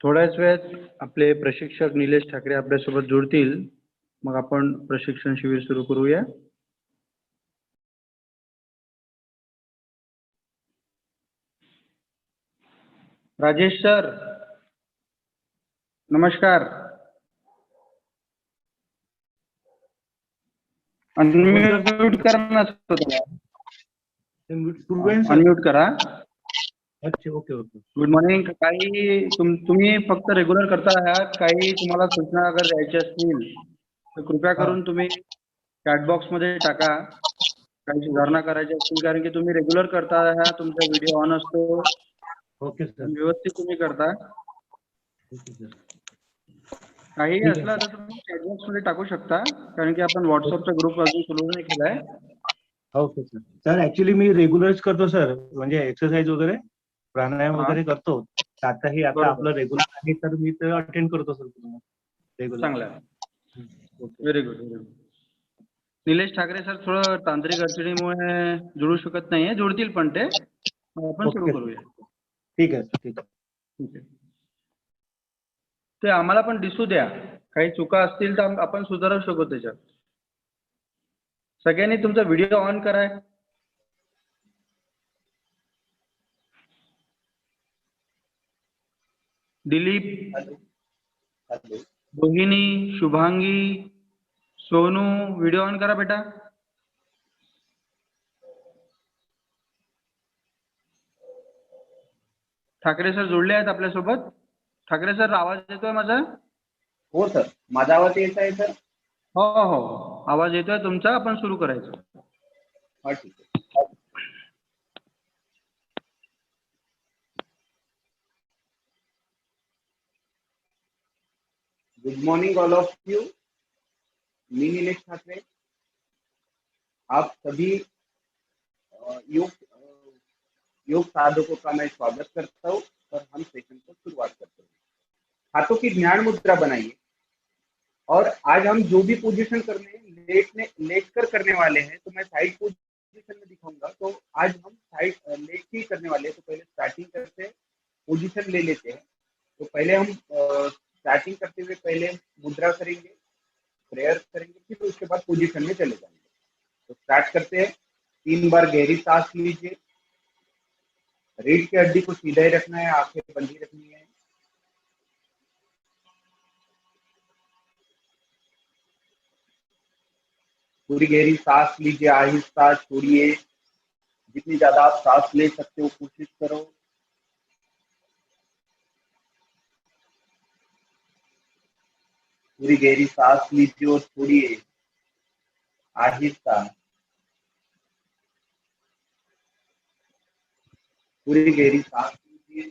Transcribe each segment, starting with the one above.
थोड्याच वेळात आपले प्रशिक्षक निलेश ठाकरे आपल्यासोबत जोडतील. मग आपण प्रशिक्षण शिबिर सुरू करूया. राजेश सर, नमस्कार. अनम्यूट करा ना स्वतःला. अनम्यूट करा. अच्छा, ओके ओके. Good morning. काही तुम्ही फक्त रेग्युलर करता आहात. काही तुम्हाला सूचना अगर द्यायच्या असतील तर कृपया करून तुम्ही चॅट बॉक्स मध्ये टाका. काही सुधारणा करायची असतील, कारण की तुम्ही रेग्युलर करता आहात. तुमचा व्हिडिओ ऑन असतो. Okay sir. व्यवस्थित तुम्ही करता. Okay sir. काही असला तर तुम्ही चॅट बॉक्स मध्ये टाकू शकता, कारण की आपण व्हॉट्सअपचा ग्रुप अजून सुरू नाही केलाय. Okay sir. सर ऍक्च्युली मी रेग्युलरच करतो सर, म्हणजे एक्सरसाइज वगैरे प्राणायाम वगैरे करतो. आताही आता आपलं रेग्युलर आहे तर मी तर अटेंड करतो सर तुम्हाला रेग्युलर. चांगलं आहे. Very good, very good. Nilesh Thackeray sir थोडं तांत्रिक अडचणीमुळे जुळू शकत नाहीये. जुळतील पण ते. आपण सुरू करूया. ठीक आहे, ठीक आहे. ठीक आहे. ते आम्हाला पण दिसू द्या. काही चुका असतील तर आपण सुधारू शकू त्याच्यात. सगळ्यांनी तुमचा व्हिडिओ ऑन कराय. दिलीप, रोहिणी, शुभांगी, सोनू, व्हिडिओ ऑन करा बेटा. ठाकरे सर जोडले आहेत आपल्यासोबत. ठाकरे सर, आवाज येतोय माझा? हो सर, माझा आवाज येत आहे सर? हो हो, आवाज येतोय तुमचा. आपण सुरू करायचं. हा, ठीक आहे. Good morning all of you. मी नीलेश ठाकरे. आप सभी योग साधकों का मैं स्वागत करता हूँ और हम सेशन को शुरुआत करते हैं. हाथों की ध्यान मुद्रा बनाइए और आज हम जो भी पोजीशन करने लेट कर करने वाले हैं, तो मैं साइड पोजीशन में दिखाऊंगा. तो आज हम साइड लेट ही करने वाले हैं. तो पहले स्टार्टिंग करते हैं, पोजीशन ले लेते हैं. तो पहले हम स्टार्टिंग करते हुए पहले मुद्रा करेंगे, प्रेयर करेंगे, फिर उसके बाद पोजीशन में चले जाएंगे. तो स्टार्ट करते हैं. 3 बार गहरी सांस लीजिए. रीढ़ की हड्डी को सीधा ही रखना है, आंखें बंदी रखनी है. पूरी गहरी सांस लीजिए, आहिस्ता छोड़िए. जितनी ज्यादा आप सांस ले सकते हो कोशिश करो. पूरी गहरी सांस लीजिए और छोड़िए आहिस्ता. पूरी गहरी सांस लीजिए.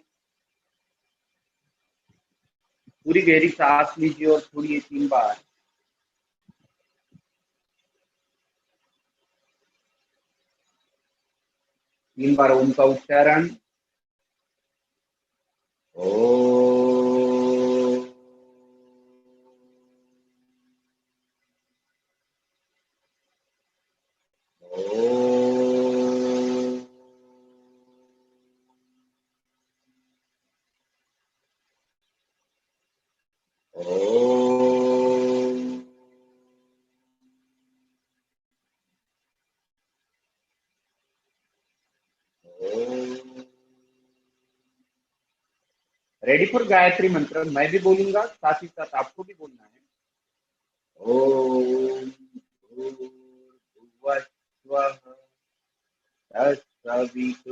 पूरी गहरी सांस लीजिए और छोड़िए 3 बार. तीन बार ओम का उच्चारण. रेडी फॉर गायत्री मंत्र. मैं भी बोलूंगा, साथ ही साथ आपको भी बोलना है. ओम भूर्भुवः स्वः तत्सवितुर्वरेण्यं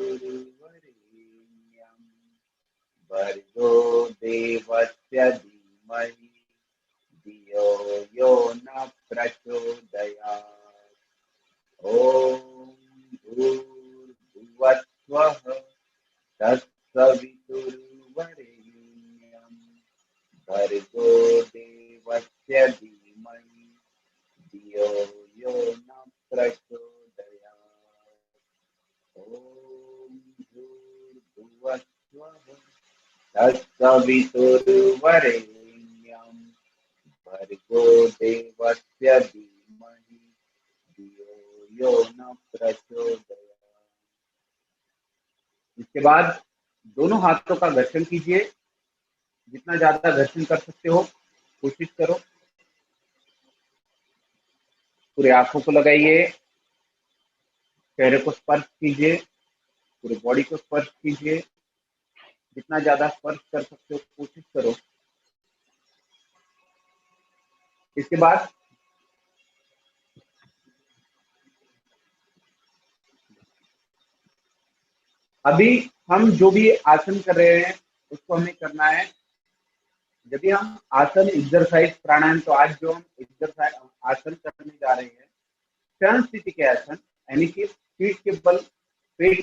भर्गो देवस्य धीमहि धियो यो न प्रचोदयात्. ओम भूर्भुवः स्वः तत्सवितुर्वरेण्यं भर्गो देवस्य धीमहि धियो यो न प्रचोदयात्. ओम भूर्भुवः स्वः तत्सवितुर्वरेण्यं भर्गो देवस्य धीमहि धियो यो न प्रचोदयात्. इसके बाद दोनों हाथों का घर्षण कीजिए. जितना ज्यादा घर्षण कर सकते हो कोशिश करो। पूरे आंखों को लगाइए, चेहरे को स्पर्श कीजिए, पूरे बॉडी को स्पर्श कीजिए, जितना ज्यादा स्पर्श कर सकते हो कोशिश करो। इसके बाद अभी हम जो भी आसन कर रहे हैं उसको हमें करना है। जब भी हम आसन एक्सरसाइज प्राणायाम, तो आज जो हम एक्सरसाइज आसन करने जा रहे हैं शयन स्थिति के आसन, यानी कि पेट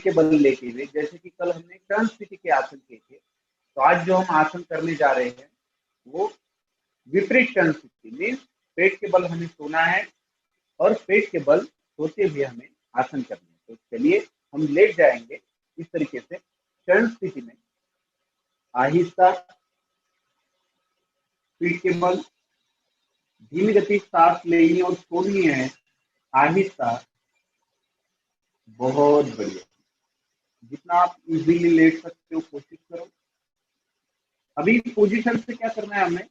के बल लेके हुए, जैसे कि कल हमने शयन स्थिति के आसन किए थे, तो आज जो हम आसन करने जा रहे हैं वो विपरीत शयन स्थिति, मीन्स पेट के बल हमें सोना है और पेट के बल सोते हुए हमें आसन करना है। तो चलिए हम लेट जाएंगे इस तरीके से शयन स्थिति में, आहिस्ता पीठ के बल, धीमी गति सांस लेनी और छोड़नी है, आहिस्ता। बहुत बढ़िया, जितना आप इजीली लेट सकते हो कोशिश करो। अभी पोजीशन से क्या करना है, हमें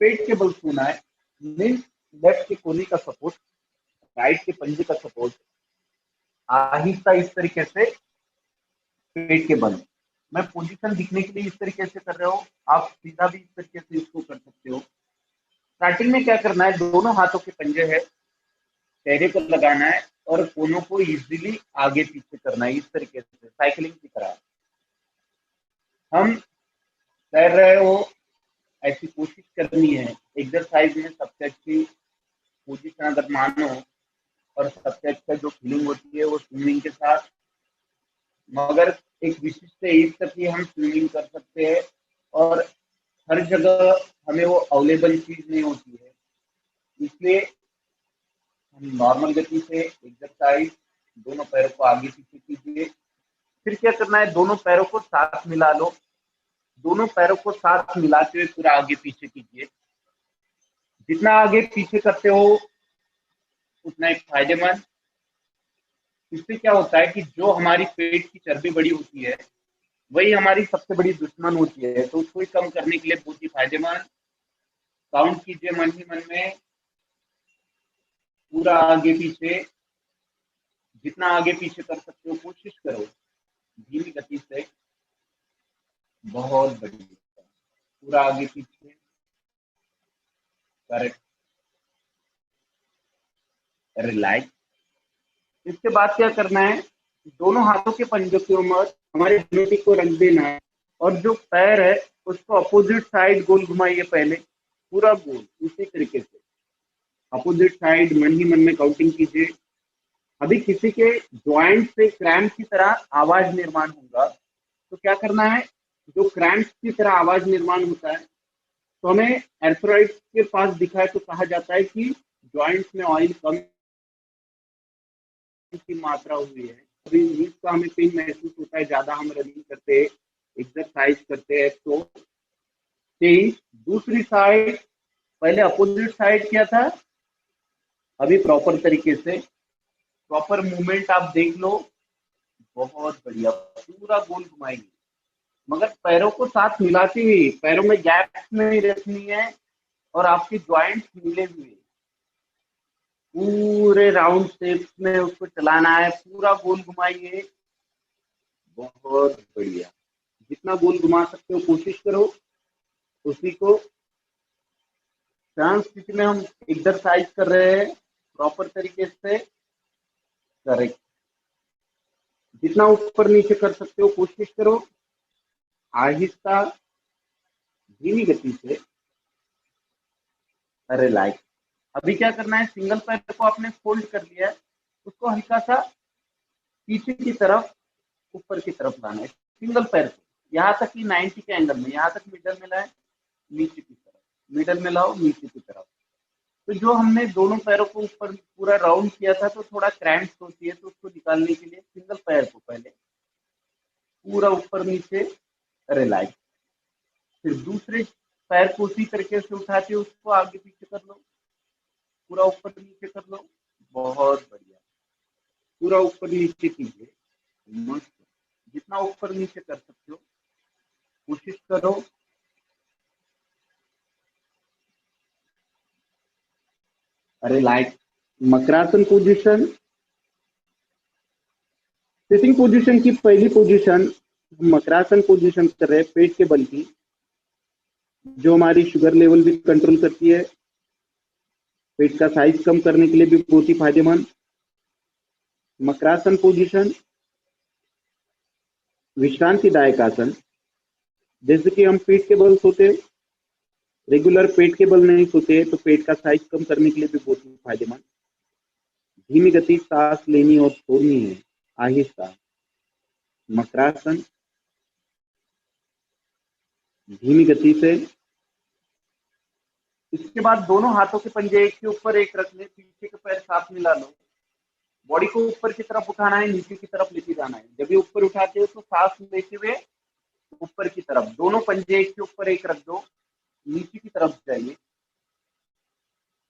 पेट के बल सोना है, मीन्स लेफ्ट के कोहनी का सपोर्ट, राइट के पंजे का सपोर्ट, आहिस्ता इस तरीके से पेट के बल। मैं पोजीशन दिखने के लिए इस तरीके से कर रहा हूँ, आप सीधा भी इस तरीके से इसको कर सकते हो। स्टार्टिंग में क्या करना है, दोनों हाथों के पंजे है, चेहरे को लगाना है और कोनों को इजीली आगे पीछे करना है, इस तरीके से साइकिलिंग की तरह। हम तैर रहे हो ऐसी कोशिश करनी है। एक्सरसाइज में सबसे अच्छी पोजीशन अगर मानो और सबसे अच्छा जो फीलिंग होती है वो स्विमिंग के साथ, मगर एक विशिष्ट एज तक ही हम स्विमिंग कर सकते हैं और हर जगह हमें वो अवेलेबल चीज नहीं होती है, इसलिए हम नॉर्मल गति से एक्सरसाइज, दोनों पैरों को आगे पीछे कीजिए। फिर क्या करना है, दोनों पैरों को साथ मिला लो, दोनों पैरों को साथ मिलाते हुए पूरा आगे पीछे कीजिए। जितना आगे पीछे करते हो उतना एक फायदेमंद। इससे क्या होता है कि जो हमारी पेट की चर्बी बड़ी होती है वही हमारी सबसे बड़ी दुश्मन होती है, तो उसको ही कम करने के लिए बहुत ही फायदेमंद। काउंट कीजिए मन ही मन में, पूरा आगे पीछे, जितना आगे पीछे कर सकते हो कोशिश करो धीमी गति से। बहुत बढ़िया, पूरा आगे पीछे, करेक्ट, रिलैक्स। इसके बाद क्या करना है, दोनों हाथों के पंजों के ऊपर हमारे घुटने को रख देना है और जो पैर है उसको अपोजिट साइड गोल घुमाइए, पहले पूरा गोल इसी तरीके से अपोजिट साइड मन ही मन में काउंटिंग कीजिए। अभी किसी के ज्वाइंट से क्रैम्प की तरह आवाज निर्माण होगा, तो क्या करना है, जो क्रैम्प की तरह आवाज निर्माण होता है तो हमें आर्थराइटिस के पास दिखा है तो कहा जाता है कि ज्वाइंट्स में ऑयल कम की मात्रा हुई है, अभी नीज का हमें पेन महसूस होता है, ज्यादा हम रनिंग करते हैं, एक्सरसाइज करते हैं, तो चेंज दूसरी साइड, पहले अपोजिट साइड किया था, अभी प्रॉपर तरीके से प्रॉपर मूवमेंट आप देख लो। बहुत बढ़िया, पूरा गोल घुमाएंगे, मगर पैरों को साथ मिलाते हुए, पैरों में गैप नहीं रखनी है और आपके ज्वाइंट्स मिले हुए पूरे राउंड शेप में उसको चलाना है, पूरा गोल घुमाइए। बहुत बढ़िया, जितना गोल घुमा सकते हो कोशिश करो। उसी को शांत स्थिति में हम एक्सरसाइज कर रहे हैं प्रॉपर तरीके से, करेक्ट। जितना ऊपर नीचे कर सकते हो कोशिश करो, आहिस्ता धीमी गति से, रिलैक्स। अभी क्या करना है, सिंगल पैर को आपने फोल्ड कर लिया है, उसको हल्का सा पीछे की तरफ ऊपर की तरफ लाना है, सिंगल पैर को यहाँ तक कि 90 के एंगल में, यहाँ तक मिडल में लाए, नीचे की तरफ, मिडल में लाओ, नीचे की तरफ। तो जो हमने दोनों पैरों को ऊपर पूरा राउंड किया था तो थोड़ा क्रैम्प्स होती है, तो उसको निकालने के लिए सिंगल पैर को पहले पूरा ऊपर नीचे, रिलैक्स। फिर दूसरे पैर को उसी तरीके से उठाते उसको आगे पीछे कर लो, पूरा ऊपर नीचे कर लो। बहुत बढ़िया, पूरा ऊपर नीचे कीजिए, मस्त। जितना ऊपर नीचे कर सकते हो कोशिश करो। Relax. Makarasana position, sitting position की पहली पोजीशन मकरासन पोजीशन कर रहे हैं पेट के बल की, जो हमारी शुगर लेवल भी कंट्रोल करती है, पेट का साइज कम करने के लिए भी बहुत ही फायदेमंद। मकरासन पोजीशन विश्रांतिदायक आसन, जैसे कि हम पेट के बल सोते, रेगुलर पेट के बल नहीं सोते तो पेट का साइज कम करने के लिए भी बहुत ही फायदेमंद। धीमी गति सांस लेनी और छोड़नी है, आहिस्ता। मकरासन धीमी गति से। इसके बाद दोनों हाथों के पंजे एक के ऊपर एक रख ले, पीछे के पैर साथ मिला लो, बॉडी को ऊपर की तरफ उठाना है, नीचे की तरफ लेके जाना है। जब भी ऊपर उठाते हो तो सांस लेते हुए ऊपर की तरफ, दोनों पंजे एक के ऊपर एक रख दो, नीचे की तरफ जाइए,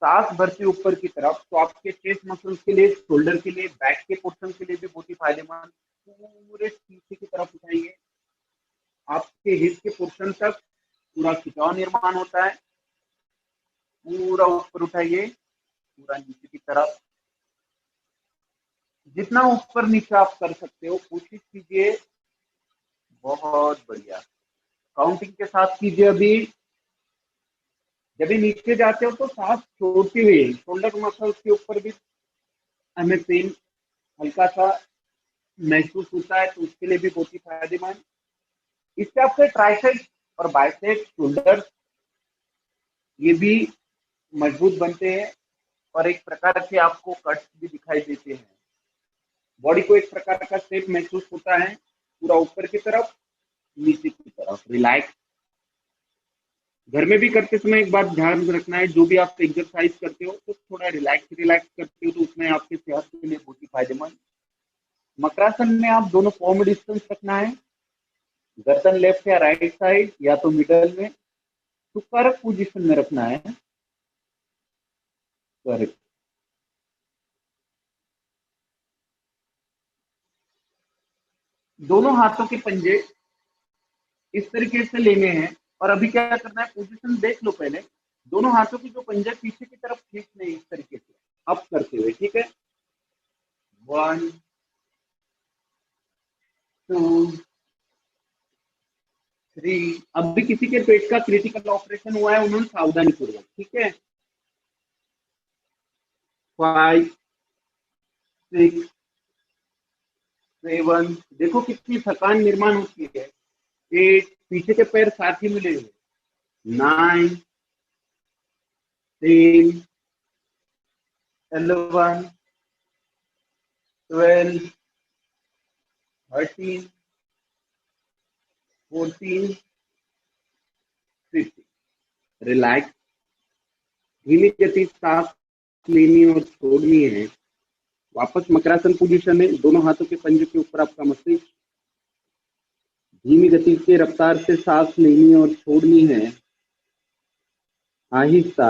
सांस भरते ऊपर की तरफ। तो आपके चेस्ट मसल्स के लिए, शोल्डर के लिए, बैक के पोर्शन के लिए भी बहुत ही फायदेमंद। पूरे पीछे की तरफ उठाइए, आपके हिप के पोर्शन तक पूरा खिंचाव निर्माण होता है। पूरा ऊपर उठाइए, पूरा नीचे की तरफ, जितना ऊपर नीचे आप कर सकते हो कोशिश कीजिए। बहुत बढ़िया, काउंटिंग के साथ कीजिए। अभी जब भी नीचे जाते हो तो सांस छोड़ते हुए, शोल्डर मसल्स के ऊपर भी हमें पेन हल्का सा महसूस होता है, तो उसके लिए भी बहुत ही फायदेमंद। इससे आपके ट्राइसेप्स और बाइसेप्स, शोल्डर, ये भी मजबूत बनते हैं और एक प्रकार के आपको कट्स भी दिखाई देते हैं। बॉडी को एक प्रकार का शेप महसूस होता है, पूरा ऊपर की तरफ, नीचे की तरफ। रिलैक्स। घर में भी करते समय एक बात ध्यान रखना है, जो भी आप एक्सरसाइज करते हो तो थोड़ा रिलैक्स रिलैक्स करते हो, तो उसमें आपके सेहत के लिए बहुत ही फायदेमंद। मकरासन में आप दोनों पाँव में डिस्टेंस रखना है, गर्दन लेफ्ट या राइट साइड या तो मिडल में, तो करेक्ट पोजीशन में रखना है। करेक्ट। दोनों हाथों के पंजे इस तरीके से लेने हैं, और अभी क्या करना है, पोजीशन देख लो पहले। दोनों हाथों की जो पंजे पीछे की तरफ खींचने इस तरीके से अप करते हुए, ठीक है। 1 2 3। अब भी किसी के पेट का क्रिटिकल ऑपरेशन हुआ है, उन्होंने सावधानी पूर्वक, ठीक है। 5 6 7। देखो कितनी थकान निर्माण होती है। 8, पीछे के पैर साथ ही मिले हुए। 9 10 11 12 13 14 15। रिलैक्स। धीमी गति सांस लेनी और छोड़नी है। वापस मकरासन पोजीशन में, दोनों हाथों के पंजे के ऊपर आपका मस्तिष्क। धीमी गति के रफ्तार से सांस लेनी और छोड़नी है, आहिस्ता।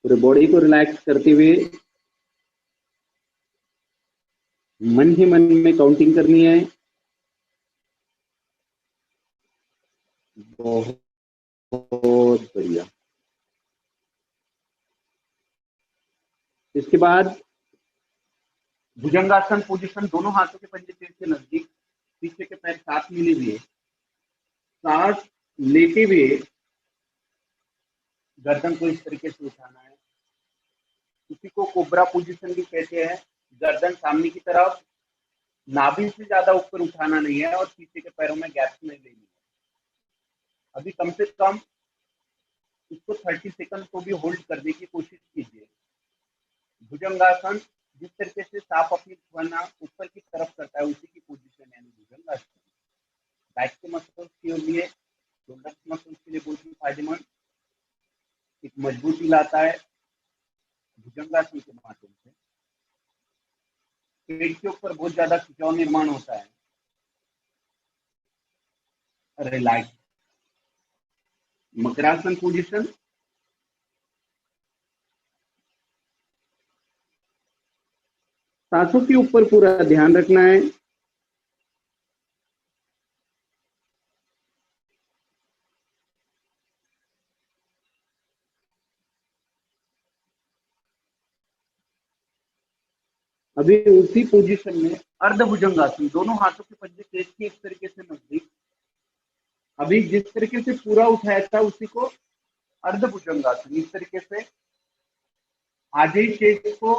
पूरे बॉडी को रिलैक्स करते हुए मन ही मन में काउंटिंग करनी है। बहुत बढ़िया। इसके बाद भुजंगासन पोजीशन, दोनों हाथों के पंजे पेट के नजदीक, पीछे के पैर साथ मिले हुए, सांस लेते हुए गर्दन को इस तरीके से उठाना है। इसी को कोबरा पोजीशन भी कहते हैं। गर्दन सामने की तरफ, नाभि से ज्यादा ऊपर उठाना नहीं है और पीछे के पैरों में गैप नहीं लेनी है। अभी कम से कम इसको 30 सेकंड को भी होल्ड करने की कोशिश कीजिए। भुजंगासन जिस तरीके से सांप अपनी वरना ऊपर की तरफ करता है, उसी की पोजीशन यानी भुजंगासन। बैक के मसल्स के लिए, शोल्डर मसल्स के लिए बहुत ही फायदेमंद, एक मजबूती लाता है भुजंगासन के माध्यम से। पेट के ऊपर बहुत ज्यादा खिंचाव निर्माण होता है। रिलैक्स। मकरासन पोजीशन, सांसों के ऊपर पूरा ध्यान रखना है। अभी उसी पोजीशन में अर्धभुजंगासन, दोनों हाथों के पंजे पेट के इस तरीके से नजदीक, अभी जिस तरीके से पूरा उठाया था उसी को अर्धभुजंगासन, इस तरीके से आधे शेष को,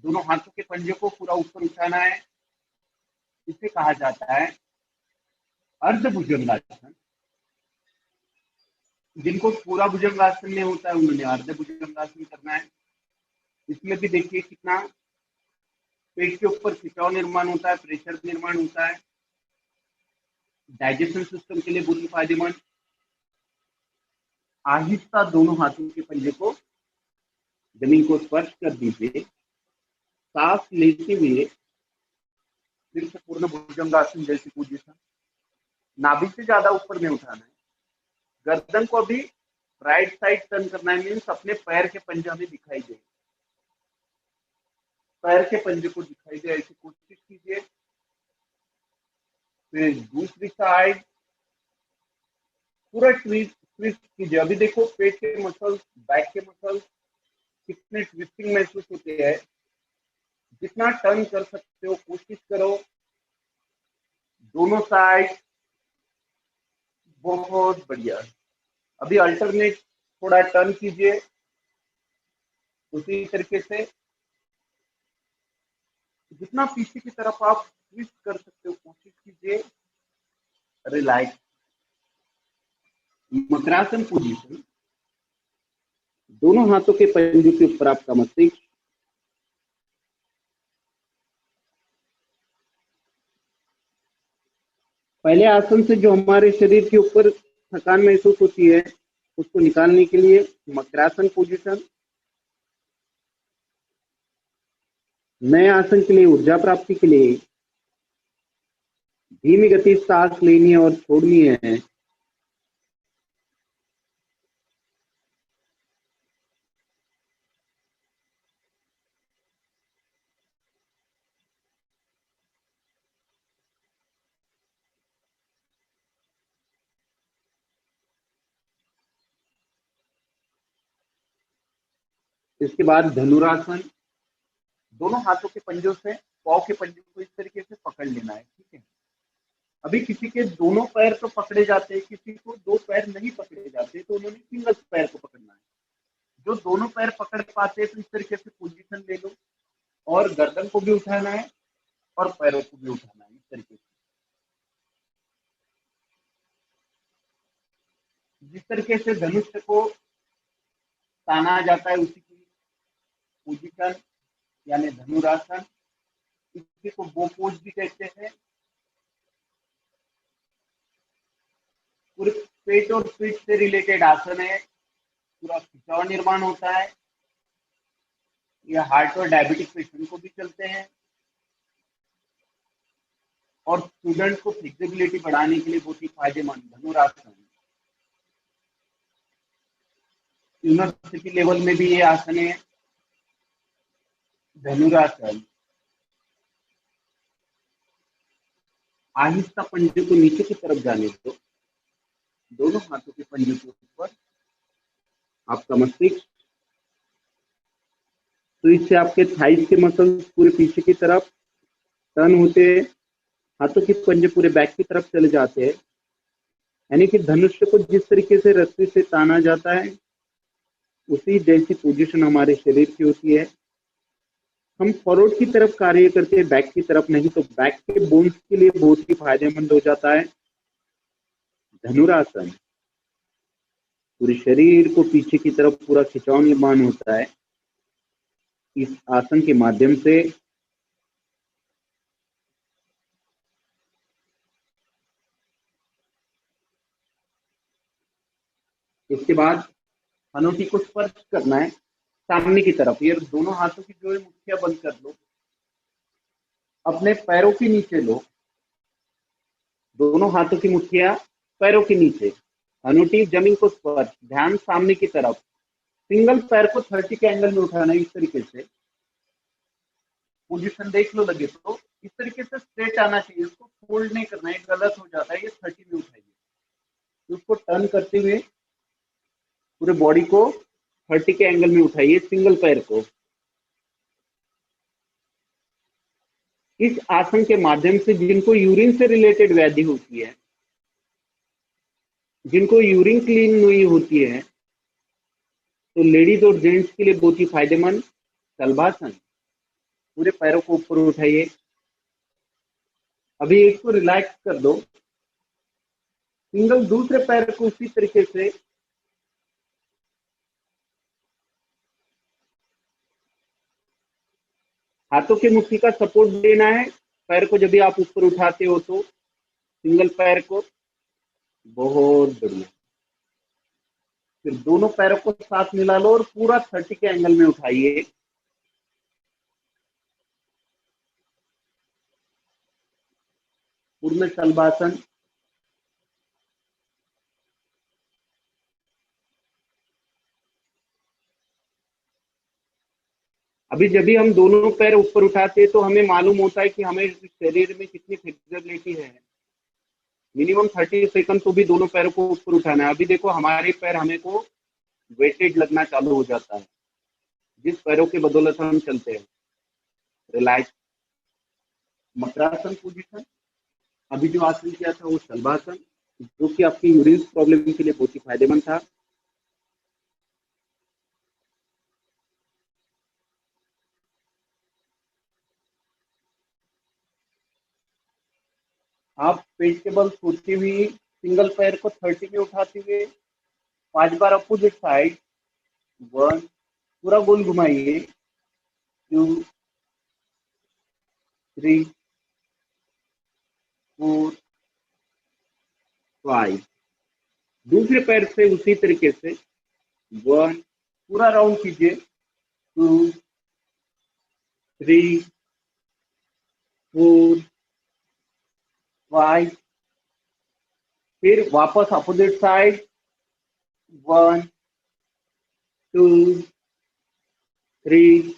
दोनों हाथों के पंजे को पूरा ऊपर उठाना है, इसे कहा जाता है अर्धभुजंगासन। जिनको पूरा भुजंगासन में होता है उन्होंने अर्धभुजंगासन करना है। इसमें भी देखिए कितना पेट के ऊपर खिंचाव निर्माण होता है, प्रेशर निर्माण होता है, डाइजेशन सिस्टम के लिए बहुत ही फायदेमंद। आहिस्ता दोनों हाथों के पंजे को जमीन को स्पर्श कर दीजिए, सांस लेते हुए फिर से पूर्ण भुजंगासन जैसी पोजीशन, नाभि से ज्यादा ऊपर नहीं उठाना है। गर्दन को भी राइट साइड टर्न करना है, मीन्स अपने पैर के पंजे हमें दिखाई दे, पैर के पंजे को दिखाई दे, ऐसी कोशिश कीजिए। फिर दूसरी साइड पूरा ट्विस्ट कीजिए। अभी देखो पेट के मसल्स, बैक के मसल्स कितने ट्विस्टिंग महसूस होते हैं। जितना टर्न कर सकते हो कोशिश करो, दोनों साइड, बहुत बढ़िया। अभी अल्टरनेट थोड़ा टर्न कीजिए, उसी तरीके से जितना पीछे की तरफ आप ट्विस्ट कर सकते हो कोशिश कीजिए। रिलैक्स, मकरासन पोजीशन, दोनों हाथों के पंजे के ऊपर आपका मस्तिष्क, पहले आसन से जो हमारे शरीर के ऊपर थकान महसूस होती है उसको निकालने के लिए मकरासन पोजीशन, नए आसन के लिए, ऊर्जा प्राप्ति के लिए धीमी गति सांस लेनी है और छोड़नी है। इसके बाद धनुरासन, दोनों हाथों के पंजों से पाँव के पंजों को इस तरीके से पकड़ लेना है, ठीक है। अभी किसी के दोनों पैर तो पकड़े जाते हैं, किसी को दो पैर नहीं पकड़े जाते, तो उन्होंने सिंगल पैर को पकड़ना है। जो दोनों पैर पकड़ पाते हैं तो इस तरीके से पोजीशन ले लो, और गर्दन को भी उठाना है और पैरों को भी उठाना है, इस तरीके से। जिस तरीके से धनुष को ताना जाता है उसी की पोजीशन यानी धनुरासन, इसी को बो पोज भी कहते हैं। पूरे पेट और पीठ से रिलेटेड आसन है, पूरा खिंचाव निर्माण होता है। यह हार्ट और डायबिटिक पेशेंट को भी चलते हैं, और स्टूडेंट को फ्लेक्सिबिलिटी बढ़ाने के लिए बहुत ही फायदेमंद धनुरासन। यूनिवर्सिटी लेवल में भी ये आसन है, धनुरासन। आहिस्ता पंजे को नीचे की तरफ जाने दो, दोनों हाथों के पंजे के ऊपर आपका मस्तिष्क, तो इससे आपके थाइस के मसल्स पूरे पीछे की तरफ टर्न होते हैं, हाथों के पंजे पूरे बैक की तरफ चले जाते हैं। यानी कि धनुष को जिस तरीके से रस्सी से ताना जाता है उसी जैसी पोजीशन हमारे शरीर की होती है। हम फॉरवर्ड की तरफ कार्य करते हैं, बैक की तरफ नहीं, तो बैक के बोन्स के लिए बहुत ही फायदेमंद हो जाता है धनुरासन। पूरे शरीर को पीछे की तरफ पूरा खिंचाव निर्माण होता है इस आसन के माध्यम से। इसके बाद हनोटी को स्पर्श करना है सामने की तरफ। ये दोनों हाथों की जो है मुठ्ठियां बंद कर लो, अपने पैरों के नीचे लो, दोनों हाथों की मुठ्ठियां पैरों के नीचे, हनोटी जमीन को स्पर्श, ध्यान सामने की तरफ। सिंगल पैर को 30 के एंगल में उठाना है, इस तरीके से पोजीशन देख लो लगे तो इस तरीके से स्ट्रेट आना चाहिए, उसको फोल्ड नहीं करना है, गलत हो जाता है। ये 30 में उठाइए, उसको टर्न करते हुए पूरे बॉडी को 30 के एंगल में उठाइए, सिंगल पैर को। इस आसन के माध्यम से जिनको यूरिन से रिलेटेड व्याधि होती है, जिनको यूरिन क्लीन नहीं होती है, तो लेडीज और जेंट्स के लिए बहुत ही फायदेमंद शलभासन। पूरे पैरों को ऊपर उठाइए, अभी इसको रिलैक्स कर दो। सिंगल दूसरे पैर को उसी तरीके से हाथों की मुट्ठी का सपोर्ट देना है। पैर को जब भी आप ऊपर उठाते हो तो सिंगल पैर को, बहुत बढ़िया। फिर दोनों पैरों को साथ मिला लो और पूरा 30 के एंगल में उठाइए। पूर्ण शलभासन। अभी जब भी हम दोनों पैर ऊपर उठाते हैं तो हमें मालूम होता है कि हमें शरीर में कितनी फ्लेक्सिबिलिटी है। मिनिमम 30 सेकंड तो भी दोनों पैरों को ऊपर उठाना है। अभी देखो हमारे पैर हमें को वेटेज लगना चालू हो जाता है, जिस पैरों के बदौलत हम चलते हैं। रिलैक्स। मकरासन पोजीशन। अभी जो आसन किया था वो शलभासन, जो कि आपकी यूरिन प्रॉब्लम के लिए बहुत ही फायदेमंद था। आप पेट के बल सोती हुई सिंगल पैर को 30 में उठाते हुए 5 बार अपोजिट साइड। 1, पूरा गोल घुमाइए। 2, 3, 4, 5। दूसरे पैर से उसी तरीके से 1, पूरा राउंड कीजिए। 2, 3, 4, 5। फिर वापस अपोजिट साइड। 1, 2, 3,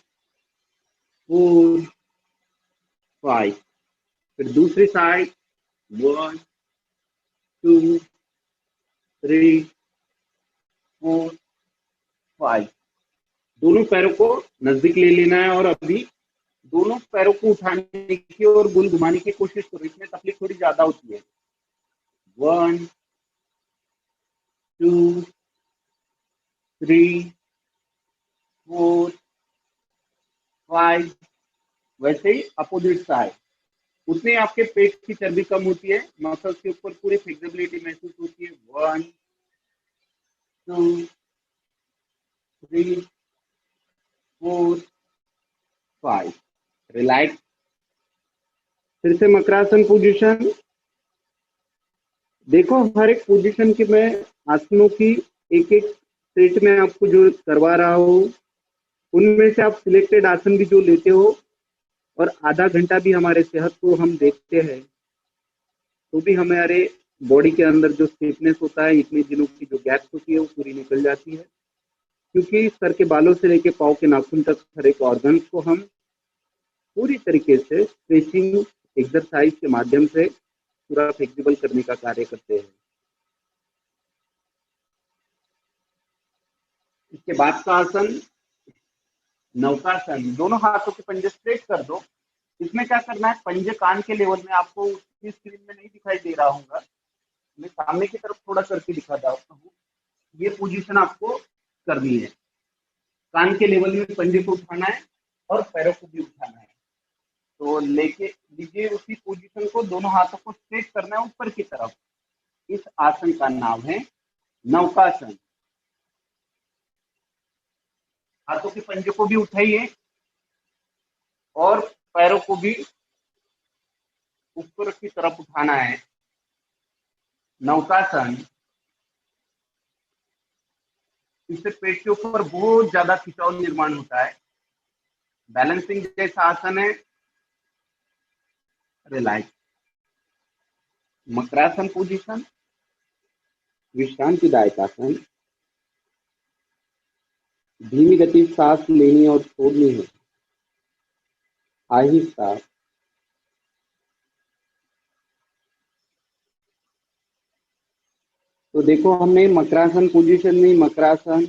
4, 5। फिर दूसरी साइड। 1, 2, 3, 4, 5। दोनों पैरों को नजदीक ले लेना है और अभी दोनों पैरों को उठाने की और गोल घुमाने की कोशिश करो। इसमें तकलीफ थोड़ी ज्यादा होती है। 1, 2, 3, 4, 5। वैसे ही अपोजिट साइड। उतने आपके पेट की चर्बी कम होती है, मसल्स के ऊपर पूरी फ्लेक्सिबिलिटी महसूस होती है। 1, 2, 3, 4, 5। रिलैक्स। फिर से मकरासन पोजीशन। देखो हर एक पोजीशन की मैं आसनों की एक एक सेट में आपको जो करवा रहा हूँ, उनमें से आप सिलेक्टेड आसन भी जो लेते हो और आधा घंटा भी हमारे सेहत को हम देखते हैं, तो भी हमारे बॉडी के अंदर जो स्टिफनेस होता है, इतने दिनों की जो गैप्स होती है वो पूरी निकल जाती है। क्योंकि सर के बालों से लेके पाँव के नाखून तक हर एक ऑर्गन्स को हम पूरी तरीके से स्ट्रेचिंग एक्सरसाइज के माध्यम से पूरा फ्लेक्सिबल करने का कार्य करते हैं। इसके बाद का आसन नौकासन। दोनों हाथों के पंजे स्ट्रेट कर दो। इसमें क्या करना है, पंजे कान के लेवल में, आपको उसकी स्क्रीन में नहीं दिखाई दे रहा होगा, मैं सामने की तरफ थोड़ा करके दिखाता हूँ। ये पोजीशन आपको करनी है। कान के लेवल में पंजे को उठाना है और पैरों को भी उठाना है। तो लेके लीजिए उसी पोजीशन को, दोनों हाथों को स्ट्रेट करना है ऊपर की तरफ। इस आसन का नाम है नौकासन। हाथों के पंजे को भी उठाइए और पैरों को भी ऊपर की तरफ उठाना है। नौकासन। इससे पेट के ऊपर बहुत ज्यादा खिंचाव निर्माण होता है। बैलेंसिंग जैसा आसन है। रिलैक्स। मकरासन पोजीशन। विश्रांतिदायक आसन। धीमी गति सांस लेनी और छोड़नी है, आहिस्ता। तो देखो हमने मकरासन पोजीशन में मकरासन,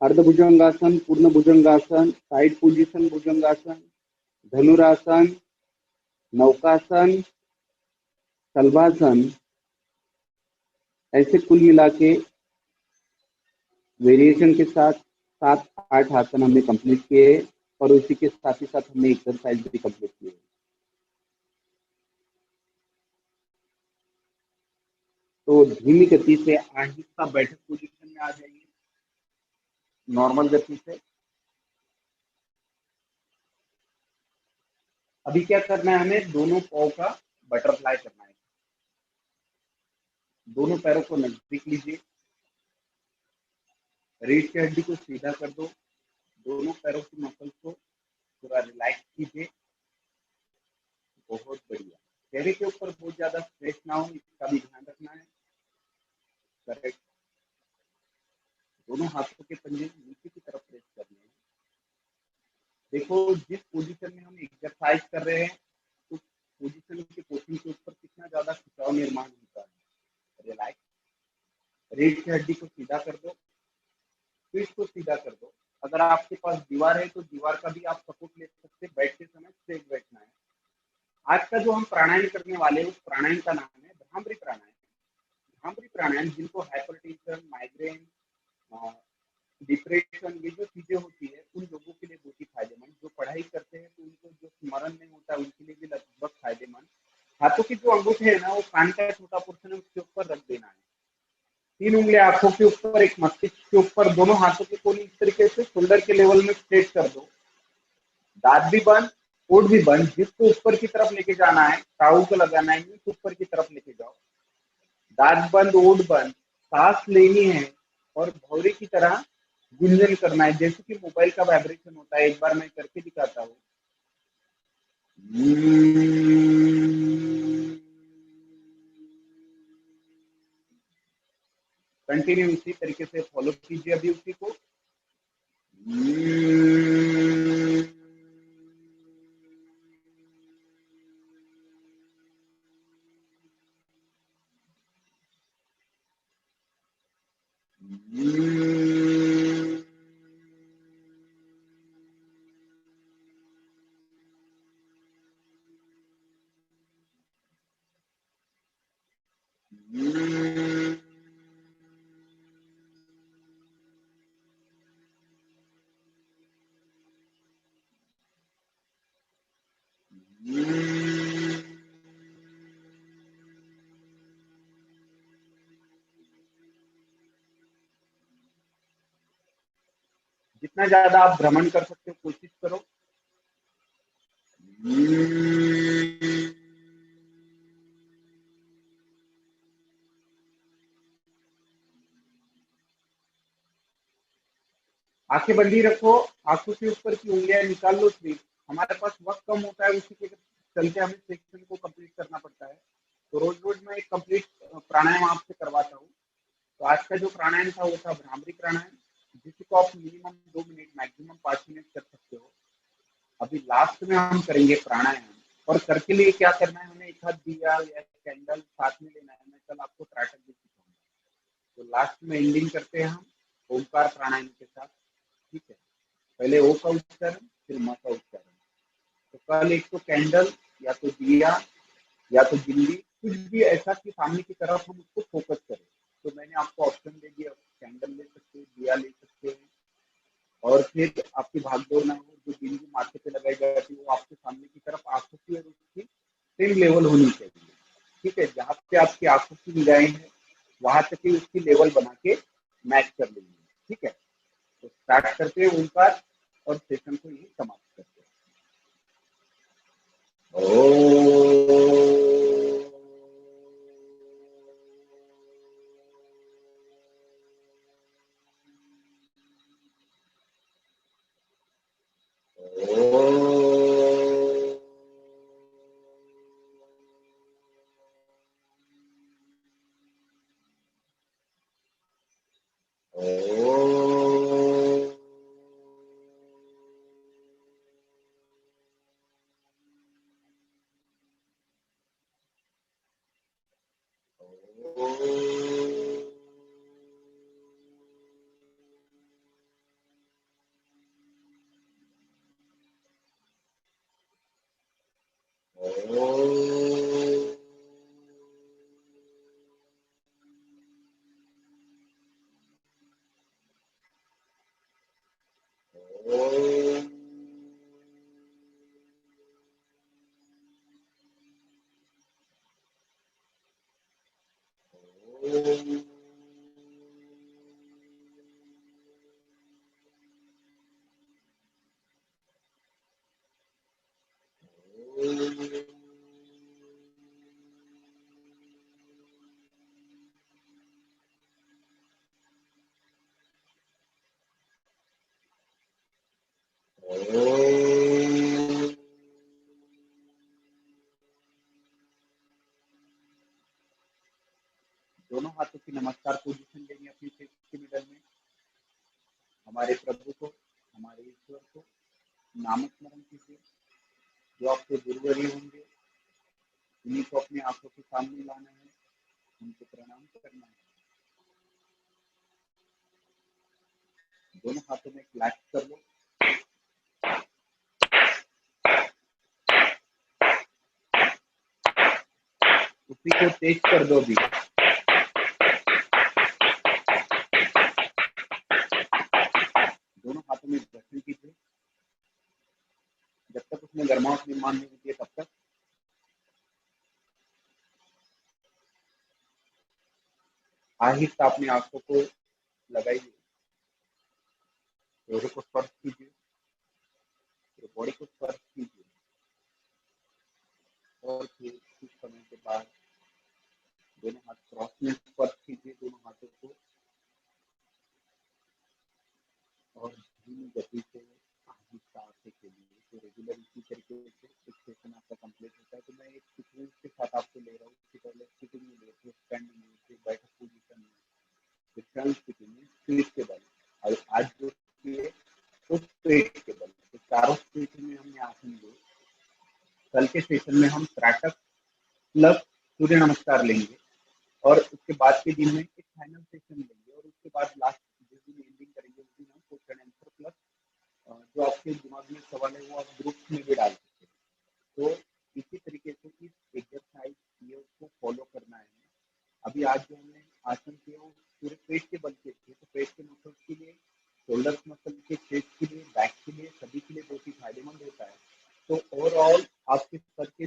अर्धभुजंगासन, पूर्ण भुजंगासन, साइड पोजीशन भुजंगासन, धनुरासन, नौकासन, शलभासन, ऐसे कुल मिला के वेरिएशन के साथ 7-8 आसन हमने कंप्लीट किए और उसी के साथ ही साथ हमने एक्सरसाइज भी कंप्लीट किए। तो धीमी गति से आहिस्ता बैठक पोजीशन में आ जाइए, नॉर्मल गति से। अभी क्या करना है, हमें दोनों पाँव का बटरफ्लाई करना है। दोनों पैरों को नजदीक लीजिए, रीढ़ की हड्डी को सीधा कर दो, दोनों पैरों की मसल्स को पूरा रिलैक्स कीजिए। बहुत बढ़िया। चेहरे के ऊपर बहुत ज्यादा स्ट्रेस ना हो, इसका भी ध्यान रखना है। करेक्ट। दोनों हाथों के पंजे नीचे की तरफ प्रेस करने हैं। देखो, जिस पोजीशन में हम एक्सरसाइज कर रहे हैं उस पोजीशन के पोर्शन के ऊपर कितना ज्यादा खिंचाव निर्माण होता है। रिलैक्स। रीढ़ की हड्डी को सीधा कर दो, पीठ को सीधा कर दो। अगर आपके पास दीवार है तो दीवार का भी आप सपोर्ट ले सकते हैं। बैठते समय स्ट्रेट बैठना है। आज का जो हम प्राणायाम करने वाले हैं उस प्राणायाम का नाम है भ्रामरी प्राणायाम। भ्रामरी प्राणायाम जिनको हाइपरटेंशन, माइग्रेन, डिप्रेशन, ये जो चीजें होती है उन लोगों के लिए बहुत ही फायदेमंद। जो पढ़ाई करते हैं तो उनको जो स्मरण नहीं होता है उनके लिए भी लगभग फायदेमंद। हाथों की जो अंगूठे है ना, वो कान का छोटा पोर्शन है उसके ऊपर रख देना है। 3 उंगलियां आंखों के ऊपर, एक मस्तिष्क के ऊपर। दोनों हाथों के कोने इस तरीके से शोल्डर के लेवल में स्ट्रेट कर दो। दांत भी बंद, होठ भी बंद। जिसको ऊपर की तरफ लेके जाना है, टाऊ को लगाना है, तो ऊपर की तरफ लेके जाओ। दांत बंद, होठ बंद। सांस लेनी है और भौरे की तरह गुंजन करना है, जैसे कि मोबाइल का वाइब्रेशन होता है। एक बार मैं करके दिखाता हूँ। कंटिन्यू इसी तरीके से फॉलो कीजिए अभी उसी को। जितना ज्यादा आप भ्रमण कर सकते हो कोशिश करो। आंखें बंदी रखो, आंखों के ऊपर की उंगलियां निकाल लो प्लीज। हमारे पास वक्त कम होता है, उसी के चलते हमें सेक्शन को कंप्लीट करना पड़ता है। तो रोज रोज मैं एक कंप्लीट प्राणायाम आपसे करवाता हूँ। तो आज का जो प्राणायाम था वो था भ्रामरी प्राणायाम, जिसको आप मिनिमम 2 मिनट, मैक्सिमम 5 मिनट कर सकते हो। अभी लास्ट में हम करेंगे प्राणायाम। और करके लिए क्या करना है, हमें एक हाथ दिया या कैंडल साथ में लेना है। मैं कल आपको त्राटक भी सिखाऊंगा। तो लास्ट में एंडिंग करते हैं हम ओमकार प्राणायाम के साथ। ठीक है, पहले ओ का उच्चारण, फिर म का उच्चारण। तो कल एक तो कैंडल या तो दिया या तो बिल्ली, कुछ भी ऐसा कि सामने की तरफ हम उसको फोकस करें। तो मैंने आपको ऑप्शन दे दिया, कैंडल ले सकते हैं, दिया ले सकते हैं। और फिर आपकी भागदौड़ ना हो, जो बिंदु माथे पे लगाई जाती है वो आपके सामने की तरफ आंखों की और उसकी सेम लेवल होनी चाहिए। ठीक है, जहाँ पे आपकी आंखों की निगाहें हैं वहां तक ही उसकी लेवल बना के मैच कर लेंगे। ठीक है, तो स्टार्ट करते हैं ओंकार और सेशन को यही समाप्त करते हैं। दोनों हाथों की नमस्कार पोजीशन लेंगे अपनी फेस के मिडल में। हमारे प्रभु को, हमारे ईश्वर को नामस्मरण कीजिए। जो आपके गुरुवरी होंगे उन्हीं को अपनी आंखों के सामने लाना है, उनको प्रणाम करना है। दोनों हाथों में क्लैप कर लो। उसी को तेज कर दो भी। दोनों हाथों में दर्शन कीजिए। जब तक उसमें गर्माहट निर्माण नहीं होती है तब तक आहिस्ता अपनी आंखों को लगाइए। चेहरे को स्पर्श कीजिए, फिर बॉडी को स्पर्श कीजिए और फिर कुछ समय के बाद दोनों हाथ क्रॉस में स्पर्श कीजिए दोनों हाथों को और धीमी गति से आहिस्ता आते चलिए। तो रेगुलर इसी तरीके से एक सेशन आपका कंप्लीट होता है। तो मैं एक सीक्वेंस के साथ आपको ले रहा हूँ। इससे पहले सिटिंग में लेते, स्टैंडिंग में, फिर बैठक पोजीशन में, फिर टर्न सिटिंग में, स्ट्रेट के बल, और आज जो किए वो स्ट्रेट के बल। तो चारों सेशन में हमने आसन लिए। कल के सेशन में हम त्राटक प्लस सूर्य नमस्कार लेंगे और उसके बाद के दिन में एक फाइनल सेशन लेंगे और उसके बाद लास्ट जिस दिन एंडिंग करेंगे उस दिन हम क्वेश्चन आंसर प्लस जो आपके दिमाग में सवाल है वो आप ग्रुप में भी डाल सकते हैं। तो इसी तरीके से इस एक्सरसाइज को फॉलो करना है। अभी आज जो हमने आसन किया वो पूरे पेट के बल के थे। तो पेट के मसल्स के लिए, शोल्डर मसल के, चेस्ट के लिए, बैक के लिए, सभी के लिए बहुत ही फायदेमंद होता है। तो ओवरऑल आपके सर के